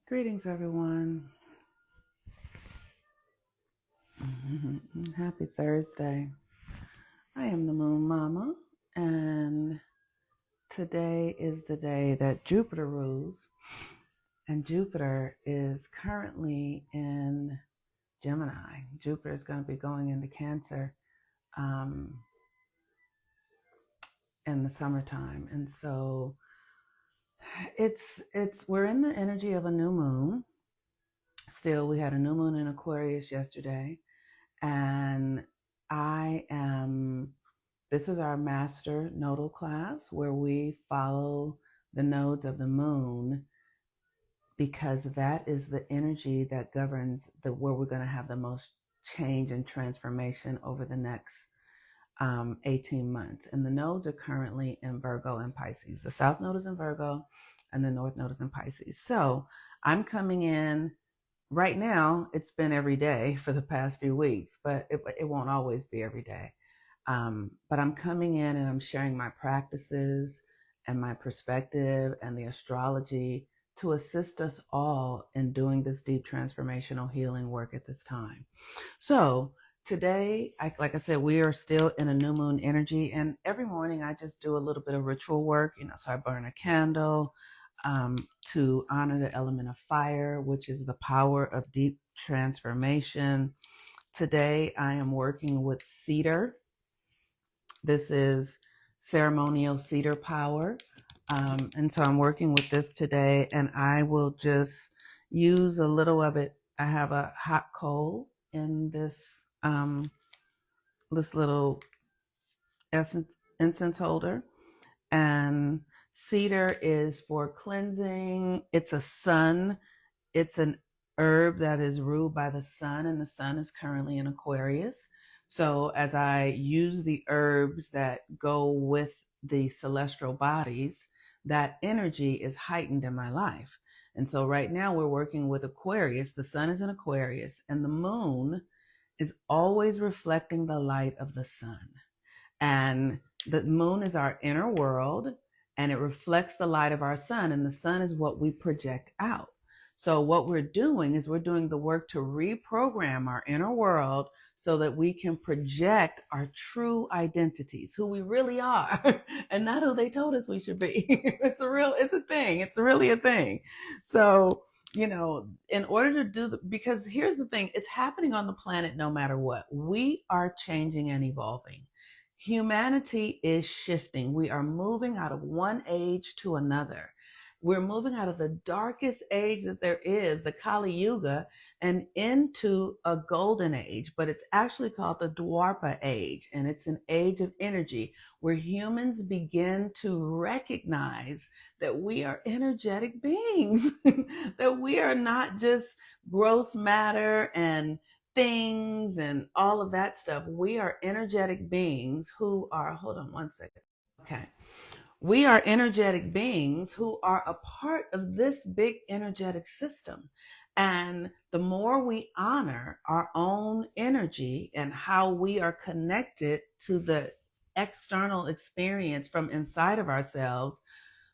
Greetings, everyone. Happy Thursday. I am the Moon Mama, and today is the day that Jupiter rules. And Jupiter is currently in Gemini. Jupiter is going to be going into Cancer um, in the summertime, and so we're in the energy of a new moon. Still, we had a new moon in Aquarius yesterday, and I am this is our master nodal class where we follow the nodes of the moon because that is the energy that governs where we're going to have the most change and transformation over the next 18 months. And the nodes are currently in Virgo and Pisces. The south node is in Virgo and the north node is in Pisces. So I'm coming in right now. It's been every day for the past few weeks, but it won't always be every day. But I'm coming in and I'm sharing my practices and my perspective and the astrology to assist us all in doing this deep transformational healing work at this time. So today, like I said, we are still in a new moon energy, and every morning I just do a little bit of ritual work, so I burn a candle to honor the element of fire, which is the power of deep transformation. Today I am working with cedar. This is ceremonial cedar power. And so I'm working with this today, and I will just use a little of it. I have a hot coal in this little incense holder, and cedar is for cleansing. It's an herb that is ruled by the sun, and the sun is currently in Aquarius. So as I use the herbs that go with the celestial bodies, that energy is heightened in my life. And so right now we're working with Aquarius. The sun is in Aquarius, and the moon is always reflecting the light of the sun. And the moon is our inner world, and it reflects the light of our sun, and the sun is what we project out. So what we're doing is we're doing the work to reprogram our inner world so that we can project our true identities, who we really are, and not who they told us we should be. It's a thing. It's really a thing. So, in order to because here's the thing, it's happening on the planet no matter what. We are changing and evolving. Humanity is shifting. We are moving out of one age to another. We're moving out of the darkest age that there is, the Kali Yuga, and into a golden age, but it's actually called the Dwarpa age, and it's an age of energy where humans begin to recognize that we are energetic beings, that we are not just gross matter and things and all of that stuff. We are energetic beings who are, hold on one second. Okay. We are energetic beings who are a part of this big energetic system. And the more we honor our own energy and how we are connected to the external experience from inside of ourselves,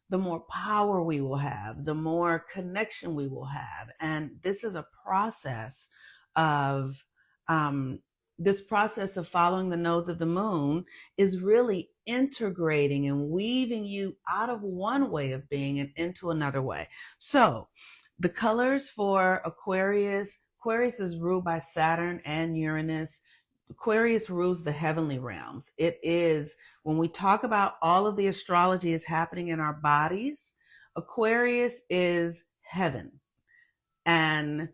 the more power we will have, the more connection we will have. And this is a process of this process of following the nodes of the moon is really integrating and weaving you out of one way of being and into another way. So the colors for Aquarius is ruled by Saturn and Uranus. Aquarius rules the heavenly realms. It is, when we talk about all of the astrology is happening in our bodies, Aquarius is heaven. And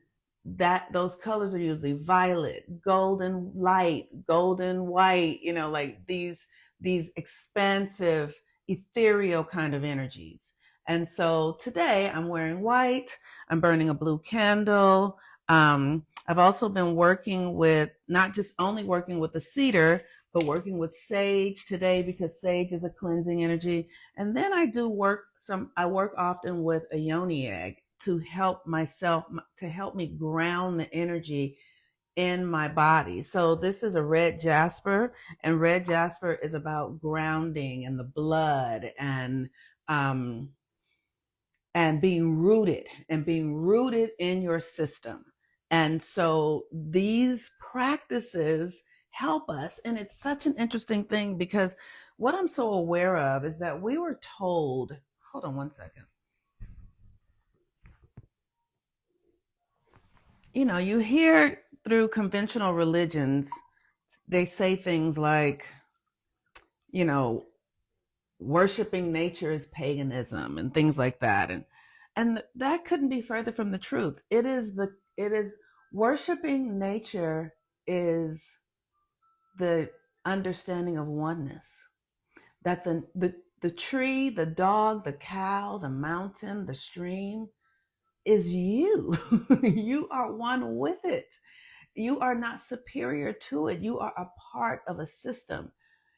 that those colors are usually violet, golden light, golden white, like these expansive, ethereal kind of energies. And so today I'm wearing white, I'm burning a blue candle. I've also been working with, not just only working with the cedar, but working with sage today because sage is a cleansing energy. And then I work often with a yoni egg to help myself, to help me ground the energy in my body. So this is a red jasper, and red jasper is about grounding and the blood, and and being rooted in your system. And so these practices help us. And it's such an interesting thing because what I'm so aware of is that we were told, hold on one second. You hear through conventional religions, they say things like, you know, worshiping nature is paganism and things like that. And that couldn't be further from the truth. It is worshiping nature is the understanding of oneness. That the tree, the dog, the cow, the mountain, the stream is you. You are one with it. You are not superior to it. You are a part of a system.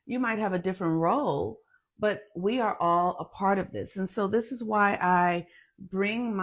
You might have a different role, but we are all a part of this. And so this is why I bring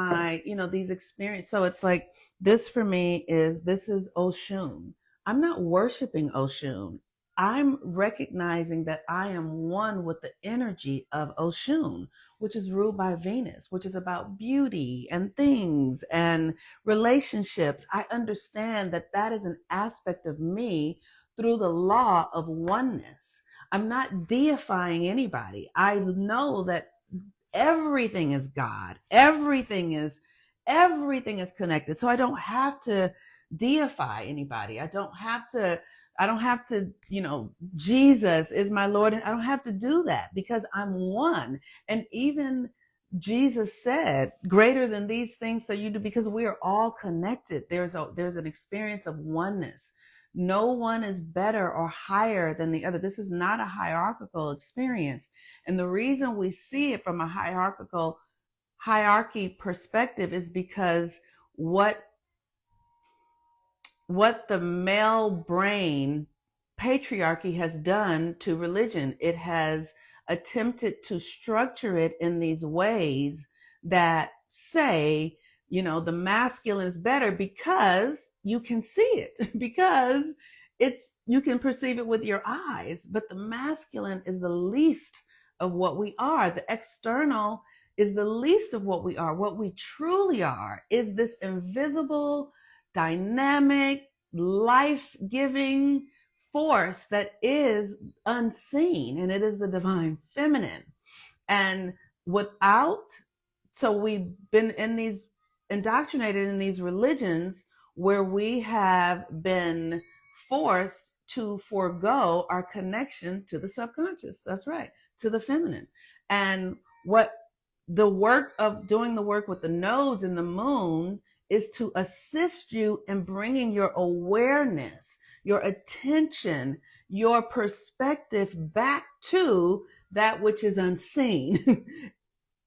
these experiences. So it's like this for me this is Oshun. I'm not worshiping Oshun. I'm recognizing that I am one with the energy of Oshun, which is ruled by Venus, which is about beauty and things and relationships. I understand that that is an aspect of me through the law of oneness. I'm not deifying anybody. I know that everything is God. Everything is connected. So I don't have to deify anybody. I don't have to, Jesus is my Lord. And I don't have to do that because I'm one. And even Jesus said, greater than these things that you do, because we are all connected. There's an experience of oneness. No one is better or higher than the other. This is not a hierarchical experience. And the reason we see it from a hierarchy perspective is because what the male brain patriarchy has done to religion. It has attempted to structure it in these ways that say, the masculine is better because you can see it, because you can perceive it with your eyes, but the masculine is the least of what we are. The external is the least of what we are. What we truly are is this invisible, dynamic, life-giving force that is unseen, and it is the divine feminine. And without, so we've been indoctrinated in these religions where we have been forced to forego our connection to the subconscious. That's right, to the feminine. And what the work of doing the work with the nodes and the moon is to assist you in bringing your awareness, your attention, your perspective back to that which is unseen.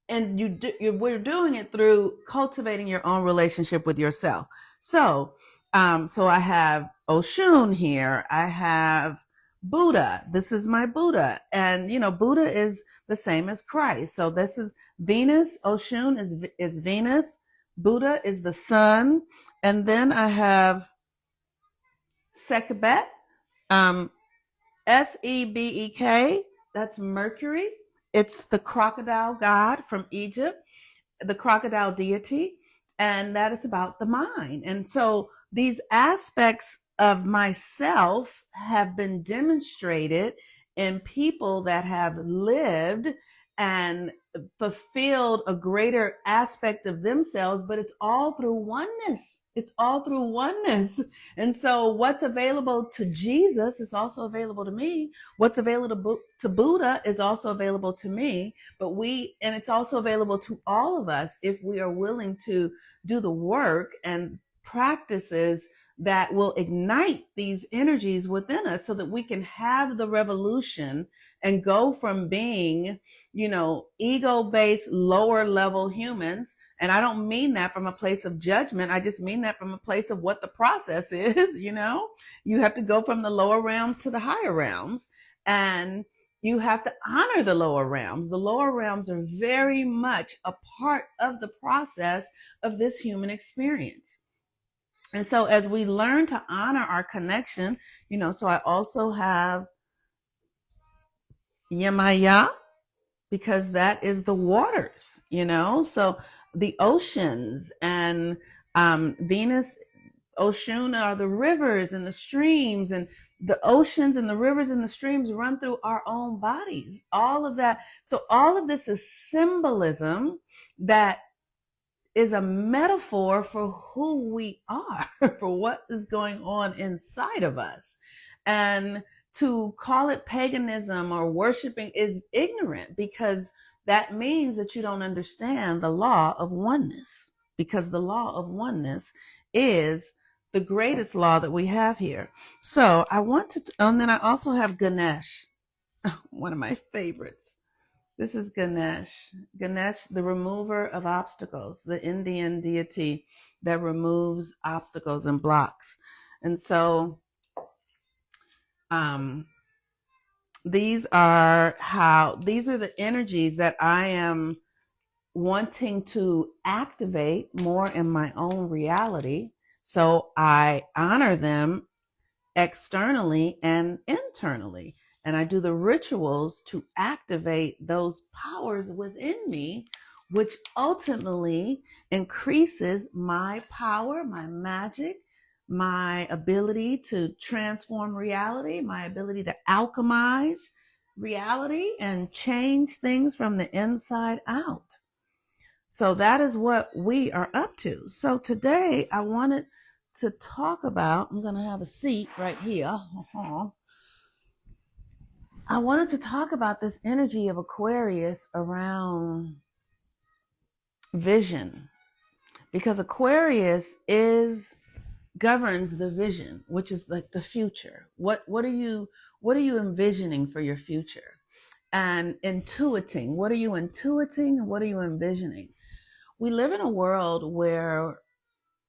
And we're doing it through cultivating your own relationship with yourself. So I have Oshun here. I have Buddha. This is my Buddha. And, Buddha is the same as Christ. So this is Venus. Oshun is Venus. Buddha is the sun. And then I have Sekbet, Sebek. That's Mercury. It's the crocodile god from Egypt, the crocodile deity, and that is about the mind. And so these aspects of myself have been demonstrated in people that have lived and fulfilled a greater aspect of themselves, but it's all through oneness. It's all through oneness. And so what's available to Jesus is also available to me. What's available to Buddha is also available to me, and it's also available to all of us if we are willing to do the work and practices that will ignite these energies within us so that we can have the revolution and go from being, ego-based, lower level humans. And I don't mean that from a place of judgment. I just mean that from a place of what the process is. You have to go from the lower realms to the higher realms, and you have to honor the lower realms. The lower realms are very much a part of the process of this human experience. And so as we learn to honor our connection, so I also have Yemaya, because that is the waters, so the oceans and Venus, Ocean are the rivers and the streams, and the oceans and the rivers and the streams run through our own bodies. All of that. So all of this is symbolism that is a metaphor for who we are, for what is going on inside of us. And to call it paganism or worshiping is ignorant, because that means that you don't understand the law of oneness, because the law of oneness is the greatest law that we have here. So I want to, and then I also have Ganesh, one of my favorites. This is Ganesh. Ganesh, the remover of obstacles, the Indian deity that removes obstacles and blocks. And so these are the energies that I am wanting to activate more in my own reality. So I honor them externally and internally. And I do the rituals to activate those powers within me, which ultimately increases my power, my magic, my ability to transform reality, my ability to alchemize reality and change things from the inside out. So that is what we are up to. So today I wanted to talk about, I'm going to have a seat right here. I wanted to talk about this energy of Aquarius around vision, because Aquarius governs the vision, which is like the future. What are you envisioning for your future? And intuiting. What are you intuiting and what are you envisioning? We live in a world where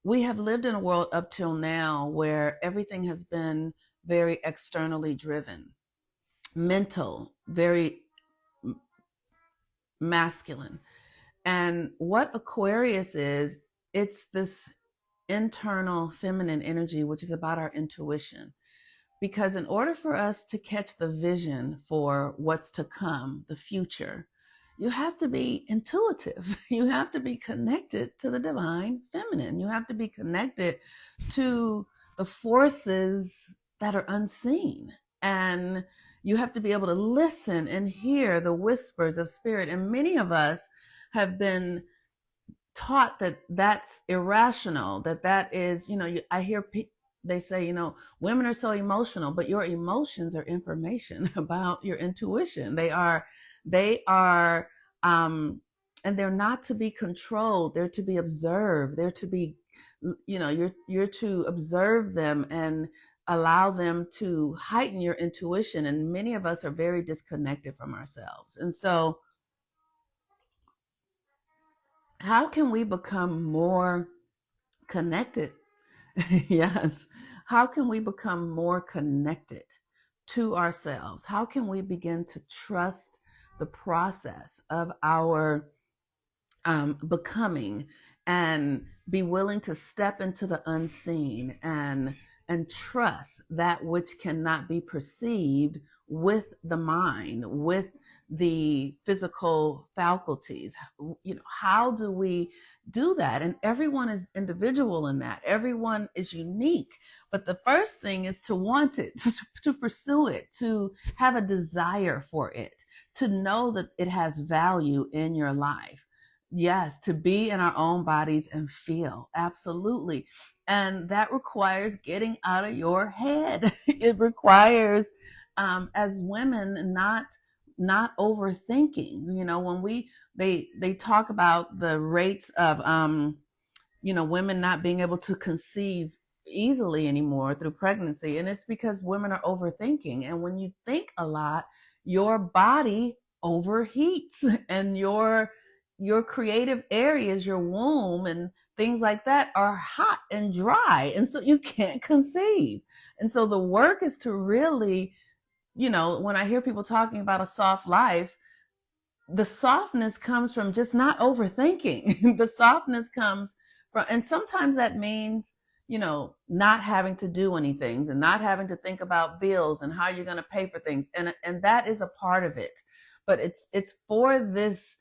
we have lived in a world up till now where everything has been very externally driven, mental, very masculine. And what Aquarius is, it's this internal feminine energy, which is about our intuition. Because in order for us to catch the vision for what's to come, the future, you have to be intuitive. You have to be connected to the divine feminine. You have to be connected to the forces that are unseen. And you have to be able to listen and hear the whispers of spirit. And many of us have been taught that that's irrational, that is, I hear they say, women are so emotional, but your emotions are information about your intuition. They are and they're not to be controlled. They're to be observed. They're to be, you're to observe them and allow them to heighten your intuition. And many of us are very disconnected from ourselves. And so how can we become more connected? Yes. How can we become more connected to ourselves? How can we begin to trust the process of our becoming, and be willing to step into the unseen and trust that which cannot be perceived with the mind, with the physical faculties? How do we do that? And everyone is individual in that. Everyone is unique. But the first thing is to want it, to pursue it, to have a desire for it, to know that it has value in your life. Yes, to be in our own bodies and feel. Absolutely. And that requires getting out of your head. It requires, as women, not overthinking. When they talk about the rates of women not being able to conceive easily anymore through pregnancy, and it's because women are overthinking. And when you think a lot, your body overheats, and your creative areas, your womb and things like that, are hot and dry, and so you can't conceive. And so the work is to really, when I hear people talking about a soft life, the softness comes from just not overthinking. The softness comes from, and sometimes that means, not having to do anything and not having to think about bills and how you're going to pay for things. And that is a part of it. but it's for this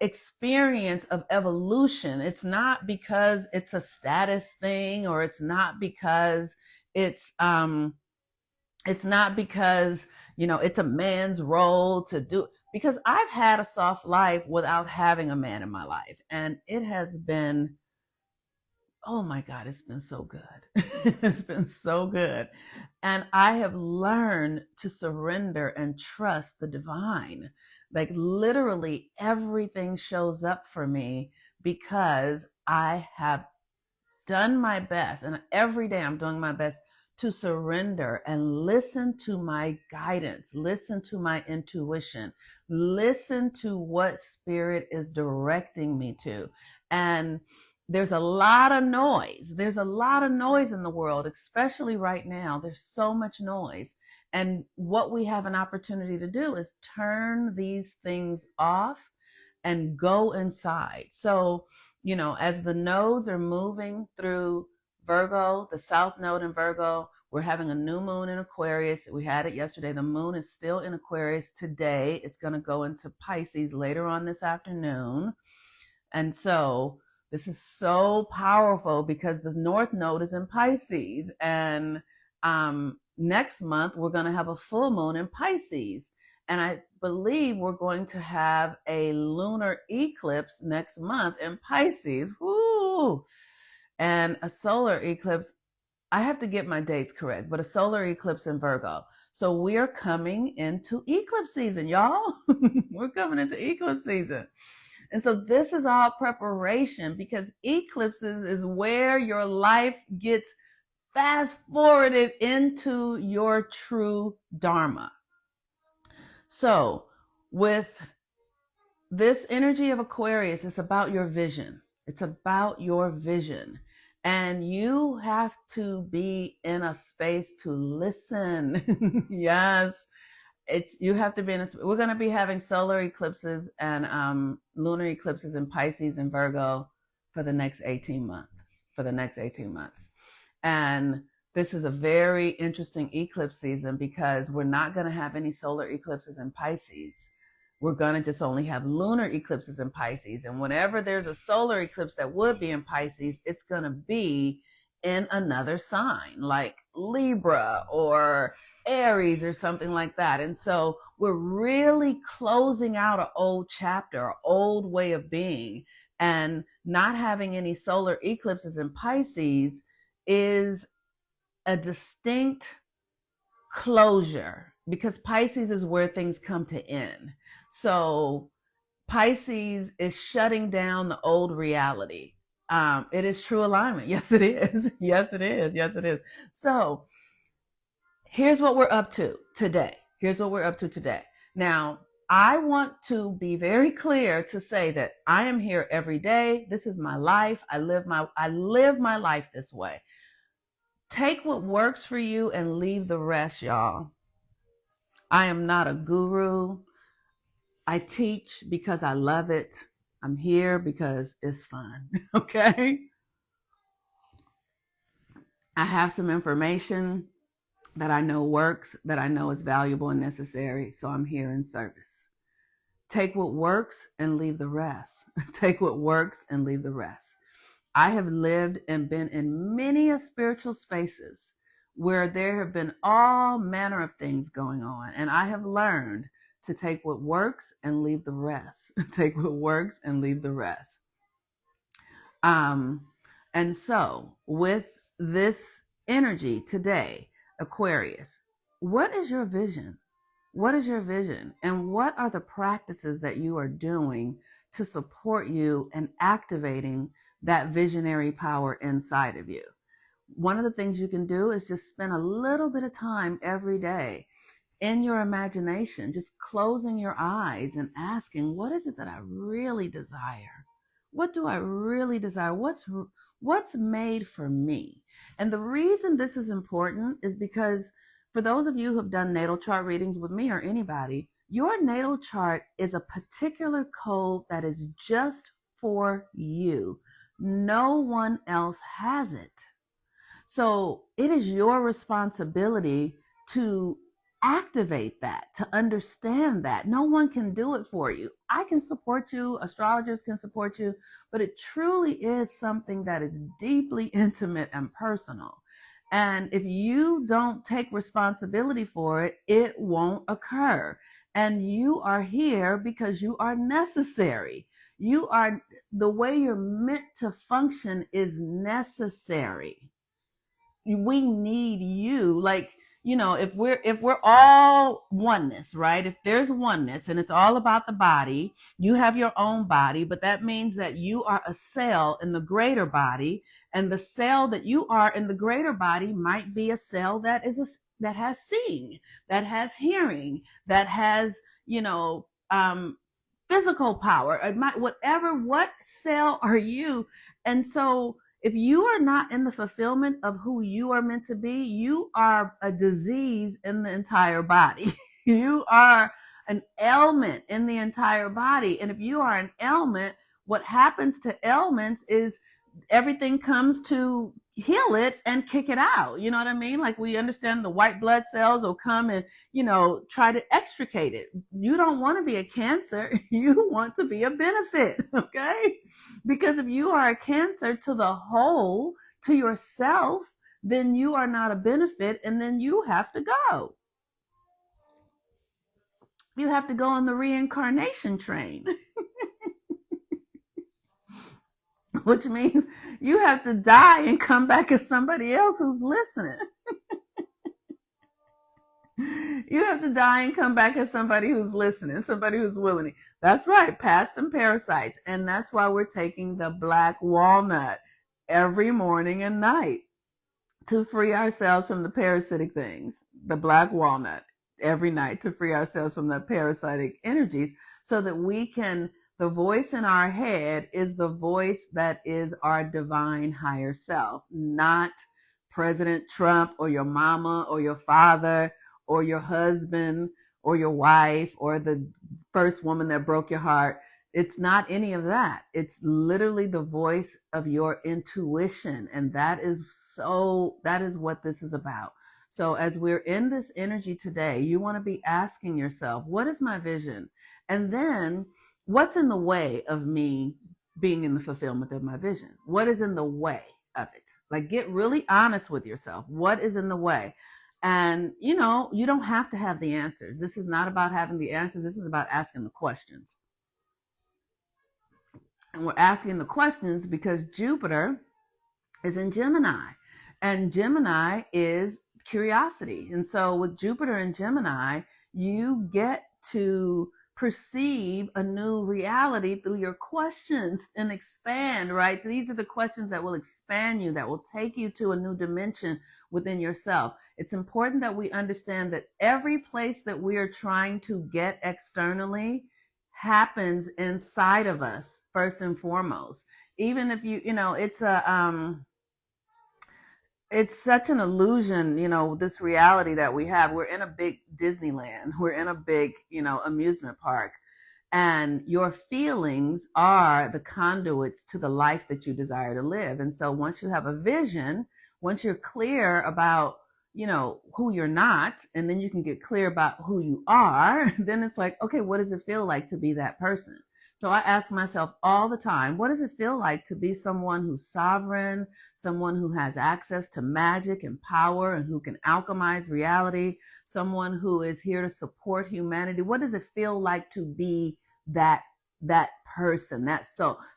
experience of evolution. It's not because it's a status thing, or it's not because it's it's not because, you know, it's a man's role to do, because I've had a soft life without having a man in my life, and it has been, oh my God, it's been so good. It's been so good. And I have learned to surrender and trust the divine. Like literally everything shows up for me because I have done my best, and every day I'm doing my best to surrender and listen to my guidance, listen to my intuition, listen to what spirit is directing me to. And there's a lot of noise. There's a lot of noise in the world, especially right now. There's so much noise. And what we have an opportunity to do is turn these things off and go inside. So, you know, as the nodes are moving through Virgo, the South Node in Virgo, we're having a new moon in Aquarius. We had it yesterday. The moon is still in Aquarius today. It's going to go into Pisces later on this afternoon. And so this is so powerful because the North Node is in Pisces. And next month, we're going to have a full moon in Pisces. And I believe we're going to have a lunar eclipse next month in Pisces. Woo! And a solar eclipse. I have to get my dates correct, but a solar eclipse in Virgo. So we are coming into eclipse season, y'all. We're coming into eclipse season. And so this is all preparation, because eclipses is where your life gets fast forwarded into your true dharma. So with this energy of Aquarius, it's about your vision. It's about your vision. And you have to be in a space to listen. Yes. You have to be in we're going to be having solar eclipses and lunar eclipses in Pisces and Virgo for the next 18 months. And this is a very interesting eclipse season because we're not going to have any solar eclipses in Pisces. We're going to just only have lunar eclipses in Pisces. And whenever there's a solar eclipse that would be in Pisces, it's going to be in another sign like Libra or Aries or something like that. And so we're really closing out an old chapter, an old way of being. And not having any solar eclipses in Pisces is a distinct closure, because Pisces is where things come to end. So Pisces is shutting down the old reality. It is true alignment. Yes, it is. Yes, it is. Yes, it is. So here's what we're up to today. Now, I want to be very clear to say that I am here every day. This is my life. I live my life this way. Take what works for you and leave the rest, y'all. I am not a guru. I teach because I love it. I'm here because it's fun. Okay? I have some information that I know works, that I know is valuable and necessary, so I'm here in service. Take what works and leave the rest. Take what works and leave the rest. I have lived and been in many spiritual spaces where there have been all manner of things going on, and I have learned to take what works and leave the rest. Take what works and leave the rest. And so with this energy today, Aquarius, what is your vision? What is your vision? And what are the practices that you are doing to support you in activating that visionary power inside of you? One of the things you can do is just spend a little bit of time every day in your imagination, just closing your eyes and asking, what is it that I really desire? What do I really desire? What's made for me? And the reason this is important is because for those of you who have done natal chart readings with me or anybody, your natal chart is a particular code that is just for you. No one else has it. So it is your responsibility to activate that, to understand that. No one can do it for you. I can support you, astrologers can support you, but it truly is something that is deeply intimate and personal. And if you don't take responsibility for it, it won't occur. And you are here because you are necessary. You are, the way you're meant to function is necessary. We need you. Like, if we're all oneness, right? If there's oneness and it's all about the body, you have your own body, but that means that you are a cell in the greater body, and the cell that you are in the greater body might be a cell that has seeing, that has hearing, that has, physical power. It might, whatever, what cell are you? And so if you are not in the fulfillment of who you are meant to be, you are a disease in the entire body. You are an ailment in the entire body. And if you are an ailment, what happens to ailments is everything comes to heal it and kick it out. You know what I mean? Like, we understand the white blood cells will come and, try to extricate it. You don't want to be a cancer. You want to be a benefit. Okay. Because if you are a cancer to the whole, to yourself, then you are not a benefit. And then you have to go. You have to go on the reincarnation train. Which means you have to die and come back as somebody else who's listening. You have to die and come back as somebody who's listening, somebody who's willing. That's right, past them parasites. And that's why we're taking the black walnut every morning and night to free ourselves from the parasitic things. The black walnut every night to free ourselves from the parasitic energies, so that we can, the voice in our head is the voice that is our divine higher self, not President Trump or your mama or your father or your husband or your wife or the first woman that broke your heart. It's not any of that. It's literally the voice of your intuition. And that is what this is about. So as we're in this energy today, you want to be asking yourself, what is my vision? And then what's in the way of me being in the fulfillment of my vision? What is in the way of it? Like, get really honest with yourself. What is in the way? And, you don't have to have the answers. This is not about having the answers. This is about asking the questions. And we're asking the questions because Jupiter is in Gemini, and Gemini is curiosity. And so with Jupiter in Gemini, you get to perceive a new reality through your questions and expand, right? These are the questions that will expand you, that will take you to a new dimension within yourself. It's important that we understand that every place that we are trying to get externally happens inside of us first and foremost. Even if it's such an illusion, this reality that we have. We're in a big Disneyland. We're in a big, amusement park. And your feelings are the conduits to the life that you desire to live. And so once you have a vision, once you're clear about, who you're not, and then you can get clear about who you are, then it's like, okay, what does it feel like to be that person? So I ask myself all the time, what does it feel like to be someone who's sovereign, someone who has access to magic and power and who can alchemize reality, someone who is here to support humanity? What does it feel like to be that person,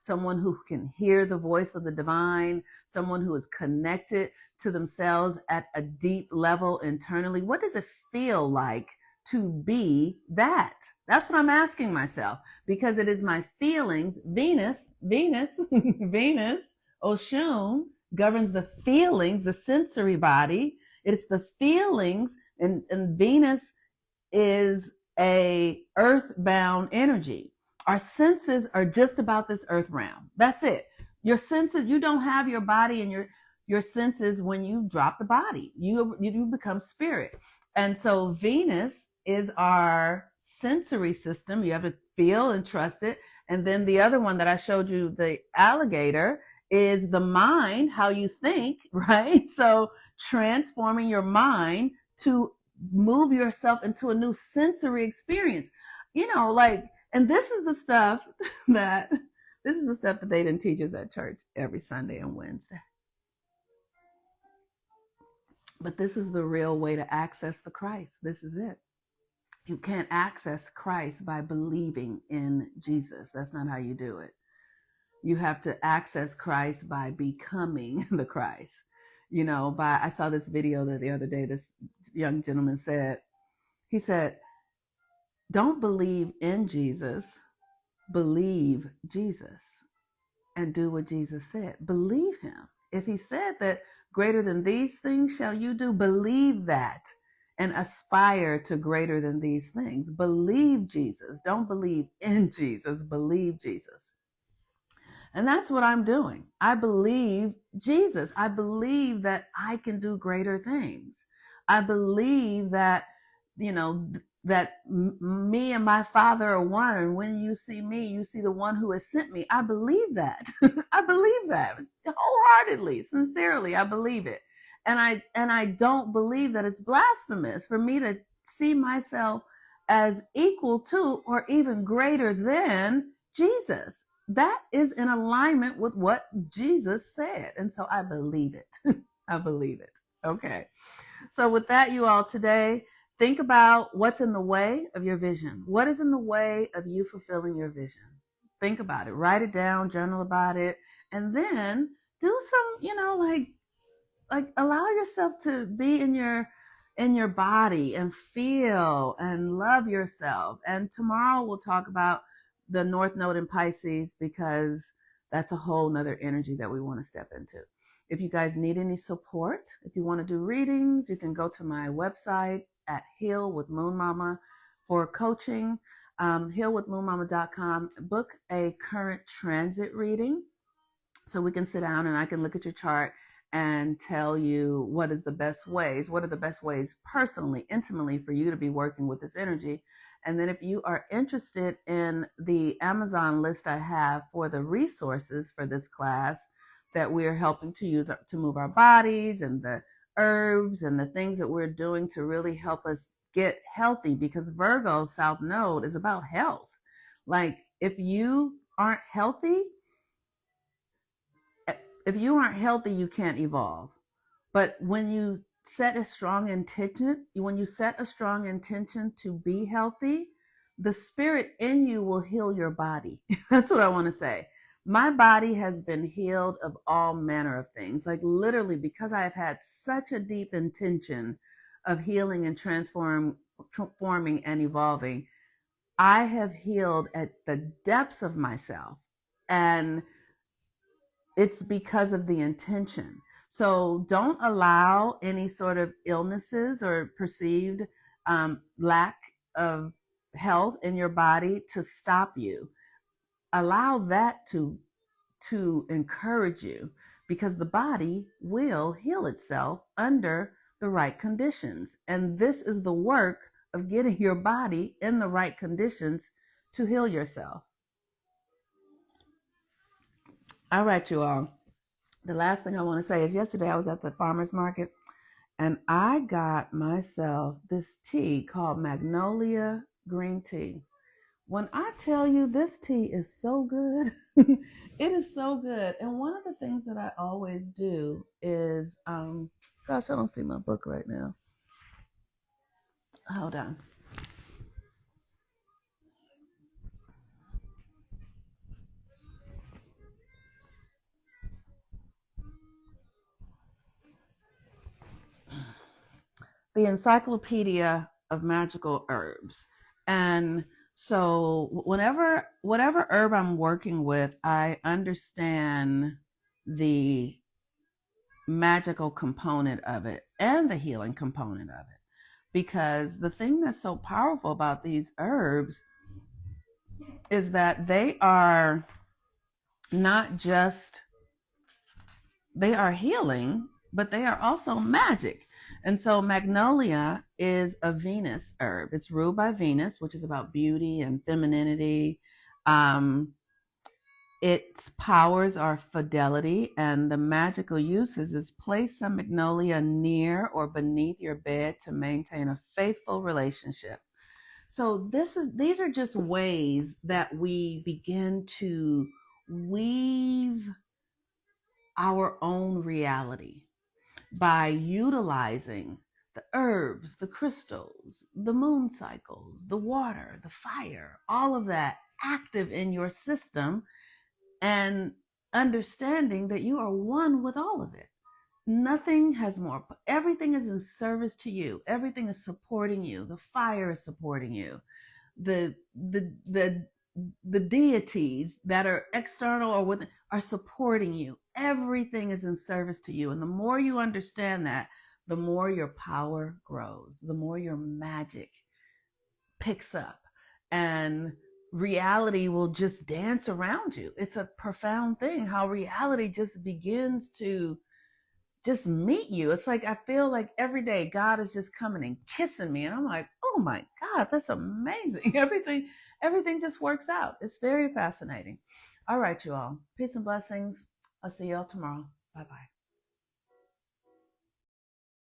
someone who can hear the voice of the divine, someone who is connected to themselves at a deep level internally? What does it feel like to be that? That's what I'm asking myself, because it is my feelings. Venus, Oshun governs the feelings, the sensory body. It's the feelings, and Venus is a earthbound energy. Our senses are just about this earth realm. That's it. Your senses, you don't have your body and your senses when you drop the body. You become spirit. And so Venus is our sensory system. You have to feel and trust it. And then the other one that I showed you, the alligator, is the mind, how you think, right? So transforming your mind to move yourself into a new sensory experience. Like, and this is the stuff that they didn't teach us at church every Sunday and Wednesday. But this is the real way to access the Christ. This is it. You can't access Christ by believing in Jesus. That's not how you do it. You have to access Christ by becoming the Christ. I saw this video that the other day, this young gentleman said, don't believe in Jesus, believe Jesus and do what Jesus said. Believe him. If he said that greater than these things shall you do, believe that and aspire to greater than these things. Believe Jesus. Don't believe in Jesus, believe Jesus. And that's what I'm doing. I believe Jesus. I believe that I can do greater things. I believe that, me and my Father are one. And when you see me, you see the one who has sent me. I believe that. I believe that wholeheartedly, sincerely. I believe it. And I don't believe that it's blasphemous for me to see myself as equal to or even greater than Jesus. That is in alignment with what Jesus said. And so I believe it. I believe it. Okay. So with that, you all, today, think about what's in the way of your vision. What is in the way of you fulfilling your vision? Think about it. Write it down, journal about it, and then do some, like allow yourself to be in your body and feel and love yourself. And tomorrow we'll talk about the North Node in Pisces, because that's a whole nother energy that we want to step into. If you guys need any support, if you want to do readings, you can go to my website at Heal with Moon Mama for coaching, healwithmoonmama.com. Book a current transit reading so we can sit down and I can look at your chart and tell you what are the best ways personally, intimately for you to be working with this energy. And then if you are interested in the Amazon list I have for the resources for this class that we're helping to use to move our bodies, and the herbs and the things that we're doing to really help us get healthy, because Virgo South Node is about health. Like, if you aren't healthy, you can't evolve. But when you set a strong intention to be healthy, the spirit in you will heal your body. That's what I want to say. My body has been healed of all manner of things, like literally, because I have had such a deep intention of healing and transforming and evolving. I have healed at the depths of myself, and it's because of the intention. So don't allow any sort of illnesses or perceived lack of health in your body to stop you. Allow that to encourage you, because the body will heal itself under the right conditions. And this is the work of getting your body in the right conditions to heal yourself. All right, you all. The last thing I want to say is, yesterday I was at the farmer's market and I got myself this tea called Magnolia Green Tea. When I tell you, this tea is so good, it is so good. And one of the things that I always do is, gosh, I don't see my book right now. Hold on. The Encyclopedia of Magical Herbs. And so whatever herb I'm working with, I understand the magical component of it and the healing component of it. Because the thing that's so powerful about these herbs is that they are not just, they are healing, but they are also magic. And so Magnolia is a Venus herb. It's ruled by Venus, which is about beauty and femininity. Its powers are fidelity, and the magical uses is place some magnolia near or beneath your bed to maintain a faithful relationship. So these are just ways that we begin to weave our own reality by utilizing the herbs, the crystals, the moon cycles, the water, the fire, all of that active in your system, and understanding that you are one with all of it. Nothing has more, everything is in service to you. Everything is supporting you. The fire is supporting you. The the the the deities that are external or within are supporting you. Everything is in service to you. And the more you understand that, the more your power grows, the more your magic picks up, and reality will just dance around you. It's a profound thing how reality just begins to just meet you. It's like I feel like every day God is just coming and kissing me, and I'm like, oh my God, that's amazing. Everything just works out. It's very fascinating. All right, you all. Peace and blessings. I'll see you all tomorrow. Bye bye.